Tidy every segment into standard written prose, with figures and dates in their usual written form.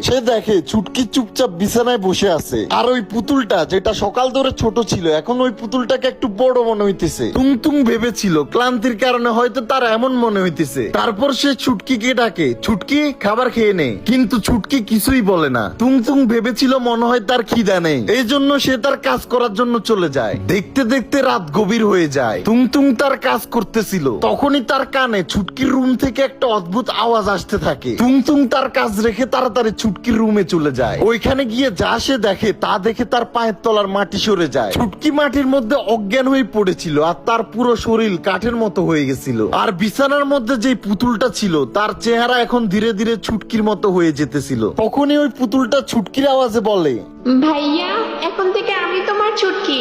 সে দেখে ছুটকি চুপচাপ বিছানায় বসে আছে, আর ওই পুতুলটা যেটা সকাল ধরে ছোট ছিল এখন ওই পুতুলটাকে একটু বড় মনে হইতেছে। টুংটুং ভেবেছিল ক্লান্তির কারণে হয়তো তার এমন মনে হইতেছে। তারপর সে ছুটকিকে ডাকে, ছুটকি খাবার খেয়ে নে। কিন্তু ছুটকি কিছুই বলে না। টুংটুং ভেবেছিল মনে হয় তার খিদা নেই, এই জন্য সে তার কাজ করার জন্য চলে যায়। দেখতে দেখতে রাত গভীর হয়ে যায়। টুংটুং তার কাজ করতেছিল, তখনই তার কানে ছুটকির রুম থেকে একটা অদ্ভুত আওয়াজ আসতে থাকে। টুংটুং তার কাজ রেখে তাড়াতাড়ি ছুটকির রুমে চলে যায়। ওইখানে গিয়ে যা সে দেখে তা দেখে তার পায়ের তলার মাটি সরে যায়। ছুটকি মাটির মধ্যে অজ্ঞান হয়ে পড়েছিল, আর তার পুরো শরীর কাঠের মতো হয়ে গেছিল। আর বিছানার মধ্যে যে পুতুলটা ছিল তার চেহারা এখন ধীরে ধীরে ছুটকির মতো হয়ে যেতেছিল। তখনই ওই পুতুলটা ছুটকির আওয়াজে বলে, ভাইয়া এখন থেকে আমি তোমার ছুটকি।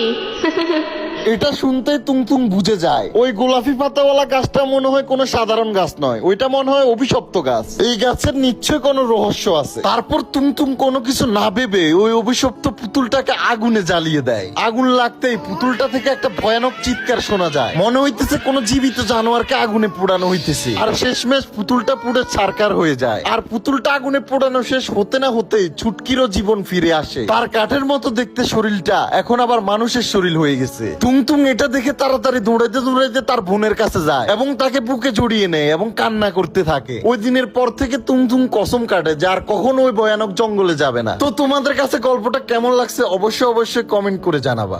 এটা শুনতে টুংটুং বুঝে যায় ওই গোলাপি পাতাওয়ালা গাছটা মনে হয় কোনো সাধারণ গাছ নয়, ওইটা মনে হয় অভিশপ্ত গাছ। এই গাছের নিশ্চয় কোনো রহস্য আছে। তারপর টুংটুং কোনো কিছু না ভেবে ওই অভিশপ্ত পুতুলটাকে আগুনে জ্বালিয়ে দেয়। আগুন লাগতেই পুতুলটা থেকে একটা ভয়ানক চিৎকার শোনা যায়, মনে হইতেছে কোনো জীবিত জানোয়ারকে আগুনে পোড়ানো হইতেছে। আর শেষমেশ পুতুলটা পুড়ে ছারকার হয়ে যায়। আর পুতুলটা আগুনে পোড়ানো শেষ হতে না হতেই ছুটকিরও জীবন ফিরে আসে। তার কাঠের মতো দেখতে শরীরটা এখন আবার মানুষের শরীর হয়ে গেছে। টুংটুং এটা দেখে তাড়াতাড়ি দৌড়াইতে দৌড়াইতে তার বোনের কাছে যায় এবং তাকে বুকে জড়িয়ে নেয় এবং কান্না করতে থাকে। ওই দিনের পর থেকে টুংটুং কসম কাটে যে আর কখনো ওই ভয়ানক জঙ্গলে যাবে না। তো তোমাদের কাছে গল্পটা কেমন লাগছে অবশ্যই কমেন্ট করে জানাবা।